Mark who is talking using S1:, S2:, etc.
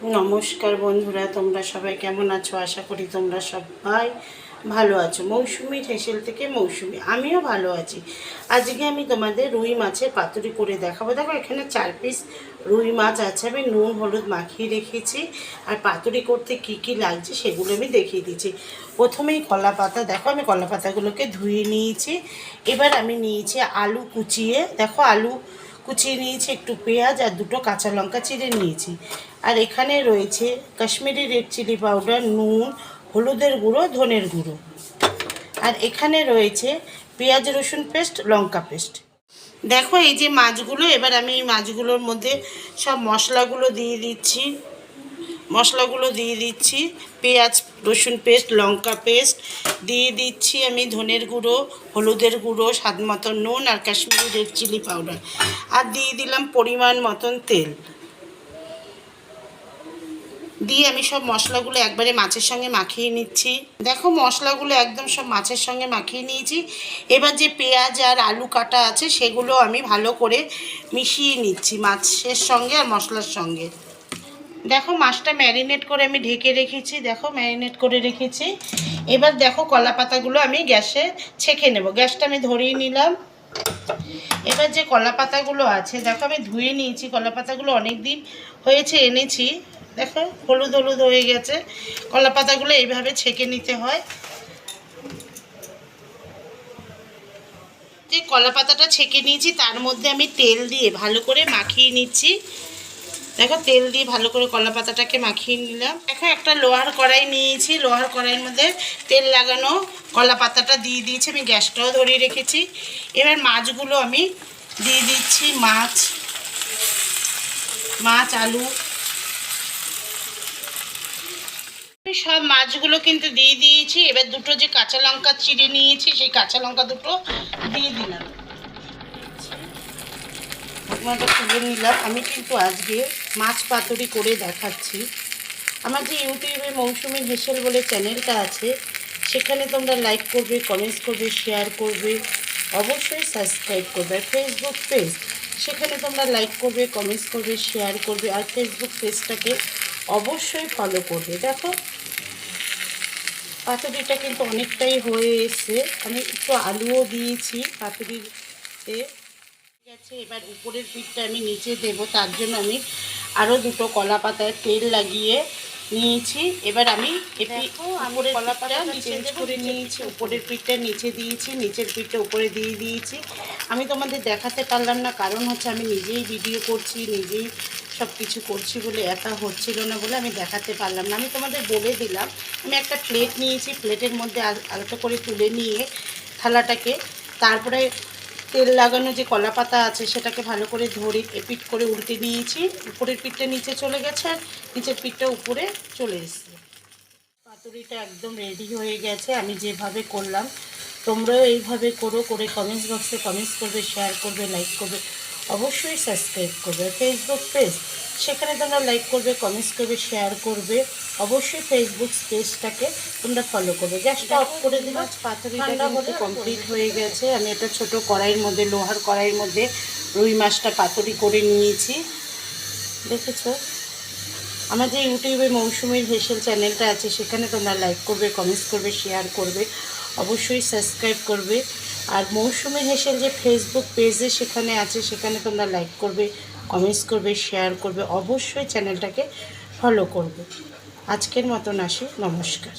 S1: নমস্কার বন্ধুরা, তোমরা সবাই কেমন আছো? আশা করি তোমরা সবাই ভালো আছো। মৌসুমি হেসেল থেকে মৌসুমি, আমিও ভালো আছি। আজকে আমি তোমাদের রুই মাছের পাতুরি করে দেখাবো। দেখো এখানে 4 পিস রুই মাছ আছে, আমি নুন হলুদ মাখিয়ে রেখেছি। আর পাতুরি করতে কি কি লাগছে সেগুলো আমি দেখিয়ে দিচ্ছি। প্রথমেই কলা পাতা, দেখো আমি কলা পাতাগুলোকে ধুয়ে নিয়েছি। এবার আমি নিয়েছি আলু কুচিয়ে, দেখো আলু কুচিয়ে নিয়েছি, একটু পেঁয়াজ আর 2টো কাঁচা লঙ্কা চিড়ে নিয়েছি। আর এখানে রয়েছে কাশ্মীরি রেড চিলি পাউডার, নুন, হলুদের গুঁড়ো, ধনের গুঁড়ো। আর এখানে রয়েছে পেঁয়াজ রসুন পেস্ট, লঙ্কা পেস্ট। দেখো এই যে মাছগুলো, এবার আমি এই মাছগুলোর মধ্যে সব মশলাগুলো দিয়ে দিচ্ছি। পেঁয়াজ রসুন পেস্ট, লঙ্কা পেস্ট দিয়ে দিচ্ছি আমি, ধনের গুঁড়ো, হলুদের গুঁড়ো, স্বাদ মতন নুন আর কাশ্মীরি রেড চিলি পাউডার। আর দিয়ে দিলাম পরিমাণ মতন তেল। দিয়ে আমি সব মশলাগুলো একবারে মাছের সঙ্গে মাখিয়ে নিচ্ছি। দেখো মশলাগুলো একদম সব মাছের সঙ্গে মাখিয়ে নিয়েছি। এবার যে পেঁয়াজ আর আলু কাটা আছে সেগুলো আমি ভালো করে মিশিয়ে নিচ্ছি মাছের সঙ্গে আর মশলার সঙ্গে। দেখো মাছটা ম্যারিনেট করে আমি ঢেকে রেখেছি, দেখো ম্যারিনেট করে রেখেছি। এবার দেখো কলা পাতাগুলো আমি গ্যাসে ছেঁকে নেব। গ্যাসটা আমি ধরিয়ে নিলাম। এবার যে কলা পাতাগুলো আছে দেখো আমি ধুয়ে নিয়েছি। কলা পাতাগুলো অনেক দিন হয়েছে এনেছি, দেখো হলুদ হলুদ হয়ে গেছে। কলা পাতাগুলো এইভাবে ছেঁকে নিতে হয়। যে কলা পাতাটা ছেঁকে নিয়েছি তার মধ্যে আমি তেল দিয়ে ভালো করে মাখিয়ে নিচ্ছি। দেখো তেল দিয়ে ভালো করে কলা পাতাটাকে মাখিয়ে নিলাম। দেখো একটা লোহার কড়াই নিয়েছি, লোহার কড়াইয়ের মধ্যে তেল লাগানো কলা পাতাটা দিয়ে দিয়েছি, আমি গ্যাসটাও ধরিয়ে রেখেছি। এবার মাছগুলো আমি দিয়ে দিচ্ছি, মাছ আলু সব মাছগুলো কিন্তু দিয়ে দিয়েছি। এবার 2টো যে কাঁচা লঙ্কা চিড়ে নিয়েছি সেই কাঁচা লঙ্কা 2টো দিয়ে দিলাম, ঢাকনাটা তুলে নিলাম। আমি কিন্তু আজকে মাছ পাতুরি করে দেখাচ্ছি। আমার যে ইউটিউবে মৌসুমি হেসেল বলে চ্যানেলটা আছে সেখানে তোমরা লাইক করবে, কমেন্টস করবে, শেয়ার করবে, অবশ্যই সাবস্ক্রাইব করবে। আর ফেসবুক পেজ, সেখানে তোমরা লাইক করবে, কমেন্টস করবে, শেয়ার করবে, আর ফেসবুক পেজটাকে অবশ্যই ফলো করবে। দেখো পাতুরিটা কিন্তু অনেকটাই হয়ে এসছে, আমি একটু আলুও দিয়েছি পাতুরিতে। ঠিক আছে, এবার উপরের পিঠটা আমি নিচে দেবো, তার জন্য আমি আরও 2টো কলা পাতায় তেল লাগিয়ে নিয়েছি। এবার আমি উপরের কলা পাতা চেঞ্জ করে নিয়েছি, উপরের পিঠটা নিচে দিয়েছি, নিচের পিঠটা উপরে দিয়ে দিয়েছি। আমি তোমাদের দেখাতে পারলাম না, কারণ হচ্ছে আমি নিজেই ভিডিও করছি, নিজেই সব কিছু করছি বলে একা হচ্ছিল না বলে আমি দেখাতে পারলাম না। আমি তোমাদের বলে দিলাম। আমি একটা প্লেট নিয়েছি, প্লেটের মধ্যে আলতো করে তুলে নিয়ে থালাটাকে, তারপরে তেল লাগানো যে কলা পাতা আছে সেটাকে ভালো করে ধরে এপিট করে উল্টে নিয়েছি। উপরের পিঠটা নিচে চলে গেছে আর নিচের পিঠটা উপরে চলে এসেছে। পাতুরিটা একদম রেডি হয়ে গেছে আমি যেভাবে করলাম। তোমরাও এইভাবে করো, করে কমেন্টস বক্সে কমেন্টস করবে, শেয়ার করবে, লাইক করবে, অবশ্যই সাবস্ক্রাইব করবে। ফেসবুক পেজ, সেখানে তোমরা লাইক করবে, কমেন্টস করবে, শেয়ার করবে, অবশ্যই ফেসবুক পেজটাকে তোমরা ফলো করবে। গ্যাসটা অফ করে দিলাম। পাতুরিটা কিন্তু কমপ্লিট হয়ে গেছে। আমি একটা ছোট কড়াইয়ের মধ্যে, লোহার কড়াইয়ের মধ্যে রুই মাছটা পাতুরি করে নিয়েছি, দেখেছো। আমার যে ইউটিউবে মৌসুমির হেসেল চ্যানেলটা আছে সেখানে তোমরা লাইক করবে, কমেন্টস করবে, শেয়ার করবে, অবশ্যই সাবস্ক্রাইব করবে। আর মৌসুমির হেসেল যে ফেসবুক পেজে সেখানে আছে, সেখানে তোমরা লাইক করবে, কমেন্টস করবে, শেয়ার করবে, অবশ্যই চ্যানেলটাকে ফলো করবে। আজকের মতন আসি, নমস্কার।